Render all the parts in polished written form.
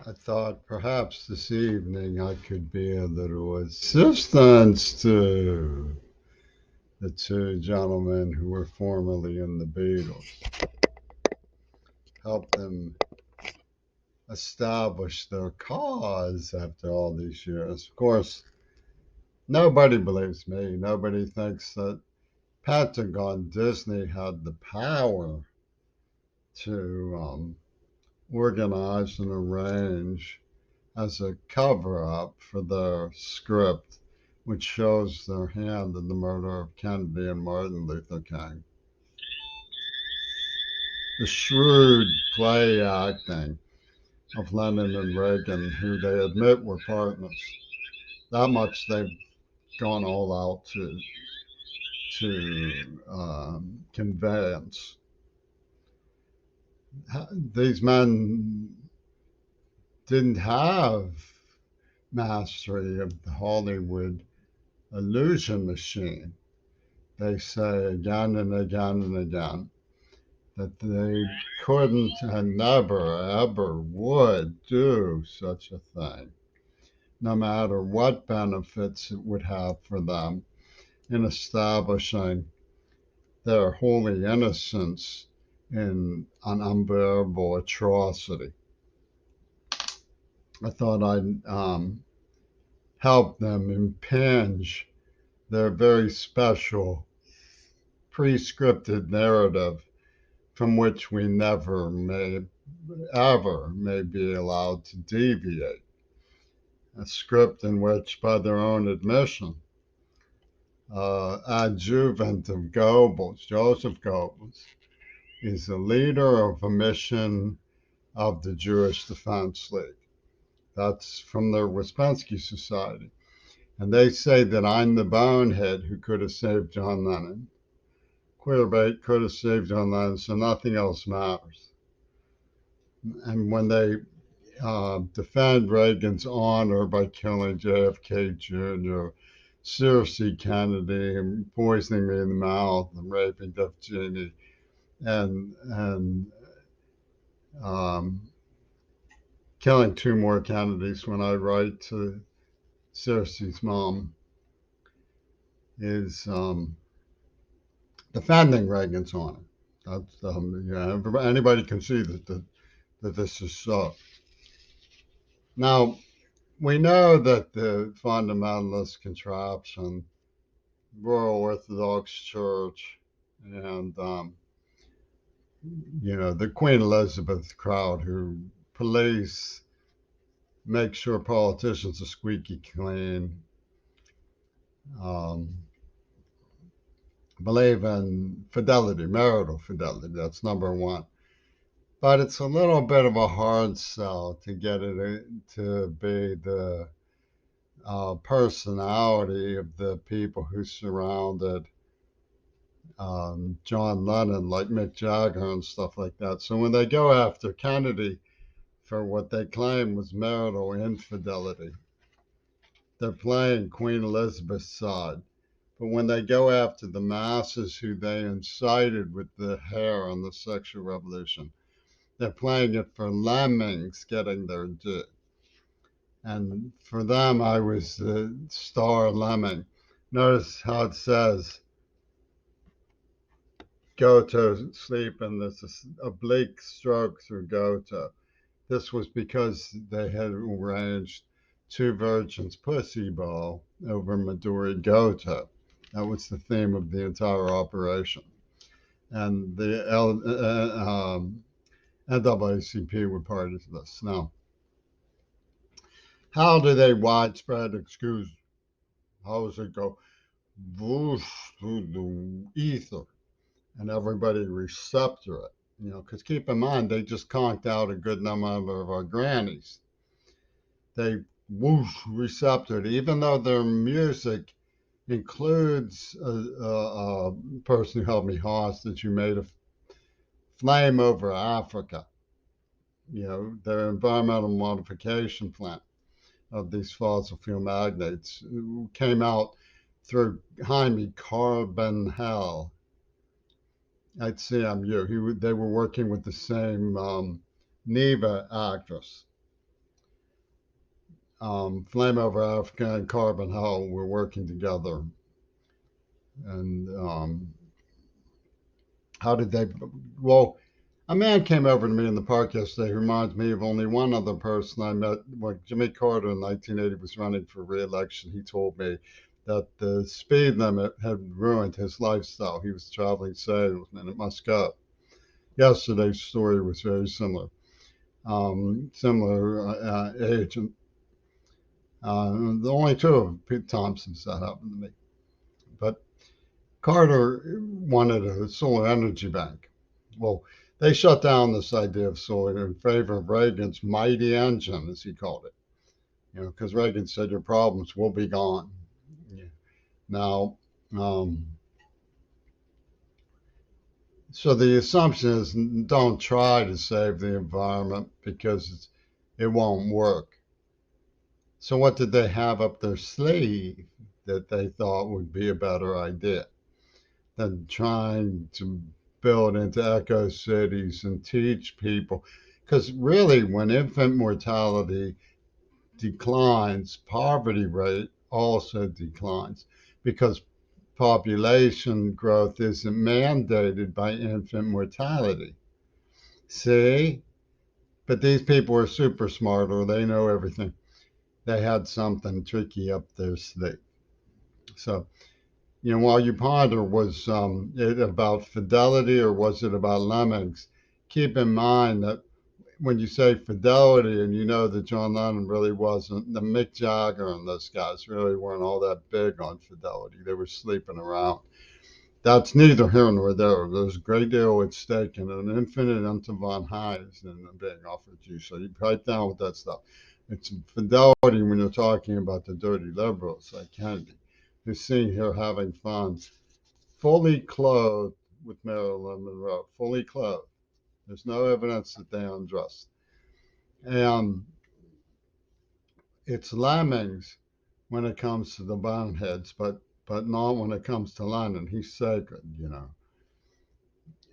I thought perhaps this evening I could be a little assistance to the two gentlemen who were formerly in the Beatles, help them establish their cause after all these years. Of course, nobody believes me. Nobody thinks that Pentagon Disney had the power to organize and arrange as a cover up for their script, which shows their hand in the murder of Kennedy and Martin Luther King. The shrewd play acting of Lennon and Reagan, who they admit were partners. That much they've gone all out to conveyance. These men didn't have mastery of the Hollywood illusion machine. They say again and again and again that they couldn't and never ever would do such a thing, no matter what benefits it would have for them in establishing their holy innocence in an unbearable atrocity. I thought I'd help them impinge their very special pre-scripted narrative from which we never may ever may be allowed to deviate. A script in which, by their own admission, adjuvant of Goebbels, Joseph Goebbels, is the leader of a mission of the Jewish Defense League. That's from the Ouspensky Society. And they say that I'm the bonehead who could have saved John Lennon. Queerbait could have saved John Lennon, so nothing else matters. And when they defend Reagan's honor by killing JFK Jr., seriously Kennedy, and poisoning me in the mouth, and raping Deaf Genie, and um, killing two more Kennedys when I write to Cersei's mom, is defending Reagan's honor. That's, anybody can see that this is so. Now, we know that the fundamentalist contraption, Royal Orthodox Church, and the Queen Elizabeth crowd who police make sure politicians are squeaky clean, um, believe in fidelity, marital fidelity. That's number one. But it's a little bit of a hard sell to get it to be the personality of the people who surrounded John Lennon, like Mick Jagger and stuff like that. So when they go after Kennedy for what they claim was marital infidelity, they're playing Queen Elizabeth's side. But when they go after the masses who they incited with the hair and the sexual revolution, they're playing it for Lemmings getting their due. And for them, I was the star lemming. Notice how it says, go to sleep, and this oblique stroke through go to. This was because they had arranged two virgins pussy ball over Midori Goto. That was the theme of the entire operation. And the NAACP were party to this. Now, how do they widespread excuse? How does it go? Whoosh through the ether, and everybody receptor it. Because keep in mind, they just conked out a good number of our grannies. They whoosh receptor it, even though their music includes a person who held me hostage who made a flame over Africa. Their environmental modification plant of these fossil fuel magnates came out through Jaime Carbon Hell at CMU. They were working with the same Neva actress. Flame Over Africa and Carbon Hell were working together. And how did they? Well, a man came over to me in the park yesterday who reminds me of only one other person I met. When Jimmy Carter in 1980 was running for re-election, he told me that the speed limit had ruined his lifestyle. He was a traveling salesman, and it must go. Yesterday's story was very similar. Similar age, and the only two of Pete Thompson's that happened to me. But Carter wanted a solar energy bank. Well, they shut down this idea of solar in favor of Reagan's mighty engine, as he called it. Because Reagan said your problems will be gone. Yeah. Now, um, so the assumption is don't try to save the environment because it won't work. So what did they have up their sleeve that they thought would be a better idea than trying to build into eco cities and teach people? Because really, when infant mortality declines, poverty rate also declines because population growth isn't mandated by infant mortality. See? But these people are super smart or they know everything. They had something tricky up their sleeve. So, while you ponder, was it about Fidelity or was it about Lemmings? Keep in mind that when you say Fidelity and you know that John Lennon really wasn't, the Mick Jagger and those guys really weren't all that big on Fidelity. They were sleeping around. That's neither here nor there. There's a great deal at stake and an infinite unto von highs in being offered to you. So you pipe down with that stuff. It's Fidelity when you're talking about the dirty liberals like Kennedy, who's seen here having fun, fully clothed with Marilyn Monroe, fully clothed. There's no evidence that they undressed. And it's Lemmings when it comes to the boneheads, but not when it comes to Lennon. He's sacred.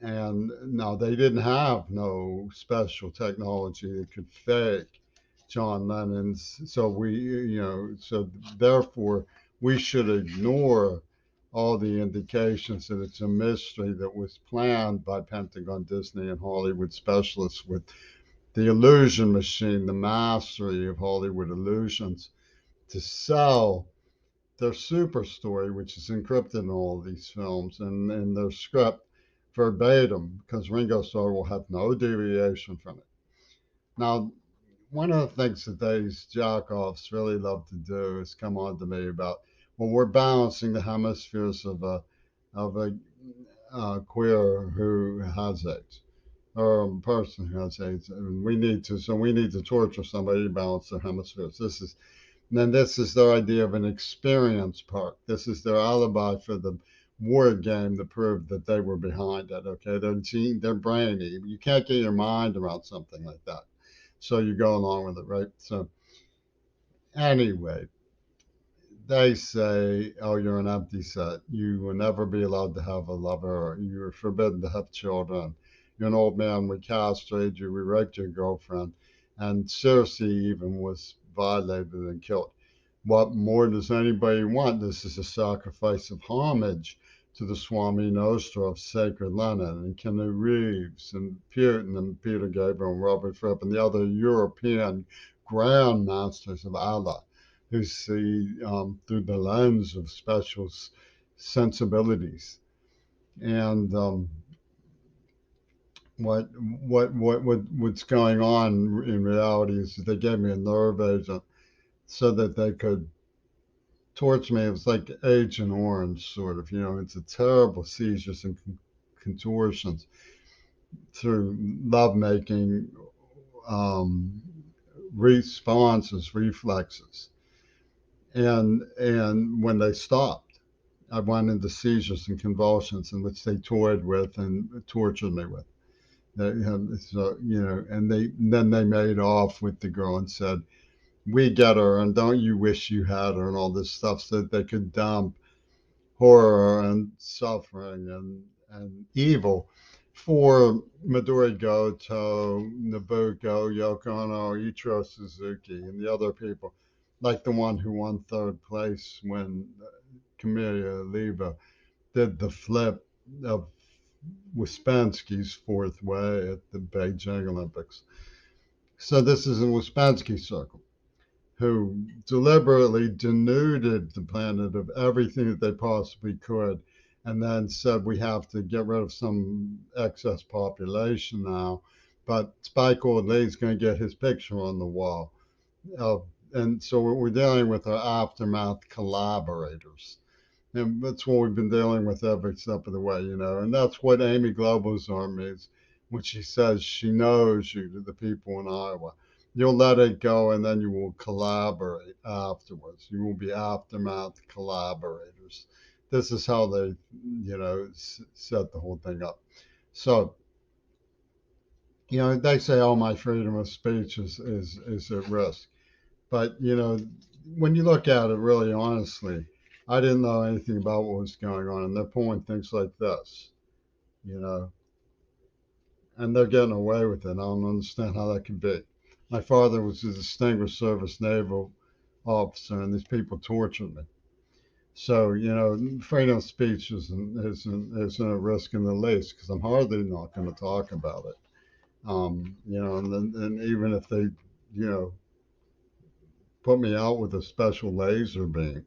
And no, they didn't have no special technology that could fake John Lennon's. So therefore, we should ignore all the indications that it's a mystery that was planned by Pentagon, Disney, and Hollywood specialists with the illusion machine, the mastery of Hollywood illusions, to sell their super story, which is encrypted in all of these films, and in their script verbatim, because Ringo Starr will have no deviation from it. Now, one of the things that these jackoffs really love to do is come on to me about, well, we're balancing the hemispheres of a queer who has AIDS or a person who has AIDS, and we need to torture somebody to balance their hemispheres. This is their idea of an experience park. This is their alibi for the word game to prove that they were behind it. Okay, they're brainy. You can't get your mind around something like that, so you go along with it, right? So anyway, they say, "Oh, you're an empty set. You will never be allowed to have a lover. You're forbidden to have children. You're an old man. We castrated you. We raped your girlfriend, and Circe even was violated and killed. What more does anybody want? This is a sacrifice of homage to the Swami Nostra of sacred Lenin and Keanu Reeves and Putin and Peter Gabriel and Robert Fripp and the other European grand masters of Allah who see through the lens of special sensibilities. And what's going on in reality is that they gave me a nerve agent so that they could torture me. It was like Agent Orange, sort of. It's a terrible seizures and contortions through lovemaking responses, reflexes. And when they stopped, I went into seizures and convulsions in which they toyed with and tortured me with. And then they made off with the girl and said, "We get her, and don't you wish you had her," and all this stuff, so that they could dump horror and suffering and evil for Midori Goto, Nobuko, Yoko Ono, Ichiro Suzuki, and the other people like the one who won third place when Camelia Leva did the flip of Ouspensky's fourth way at the Beijing Olympics. So this is in Ouspensky circle, who deliberately denuded the planet of everything that they possibly could, and then said we have to get rid of some excess population now. But Spike Lee is going to get his picture on the wall. Uh, and so we're dealing with our aftermath collaborators. And that's what we've been dealing with every step of the way, you know. And that's what Amy Globalzar means when she says she knows you to the people in Iowa. You'll let it go and then you will collaborate afterwards. You will be aftermath collaborators. This is how they, set the whole thing up. So, they say, oh, my freedom of speech is at risk. But, when you look at it really honestly, I didn't know anything about what was going on. And they're pulling things like this, you know, and they're getting away with it. I don't understand how that can be. My father was a distinguished service naval officer, and these people tortured me. So, freedom of speech isn't a risk in the least because I'm hardly not going to talk about it. And even if they, put me out with a special laser beam,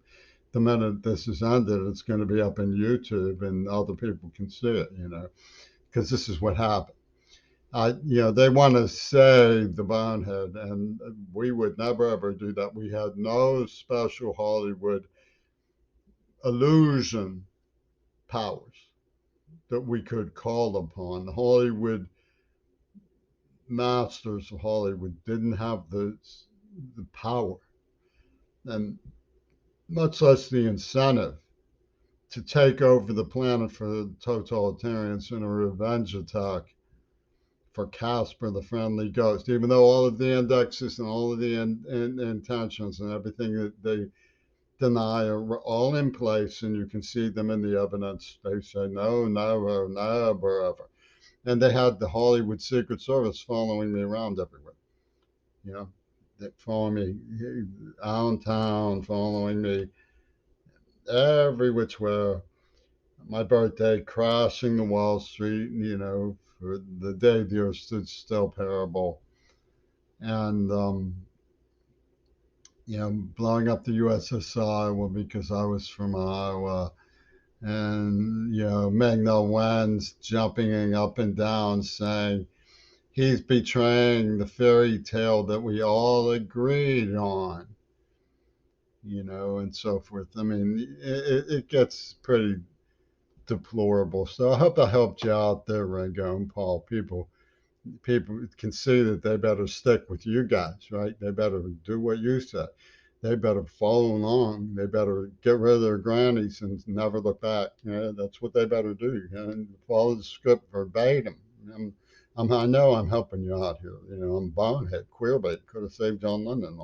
the minute this is ended, it's going to be up in YouTube and other people can see it, because this is what happened. They want to save the bonehead, and we would never ever do that. We had no special Hollywood illusion powers that we could call upon. The Hollywood masters of Hollywood didn't have the power, and much less the incentive to take over the planet for the totalitarians in a revenge attack for Casper the Friendly Ghost, even though all of the indexes and all of the intentions and everything that they deny are all in place, and you can see them in the evidence. They say no, never, never, ever. And they had the Hollywood Secret Service following me around everywhere. You know, they follow me downtown, following me every which way. My birthday, crashing the Wall Street, for the day the earth stood still parable, and blowing up the USSR well, because I was from Iowa, and Magna Wens jumping up and down saying he's betraying the fairy tale that we all agreed on, and so forth. I mean, it gets pretty deplorable. So I hope I helped you out there, Ringo and Paul. People can see that they better stick with you guys, right? They better do what you said. They better follow along. They better get rid of their grannies and never look back. That's what they better do, and follow the script verbatim. I know I'm helping you out here. I'm bonehead, queerbait, could have saved John Lennon.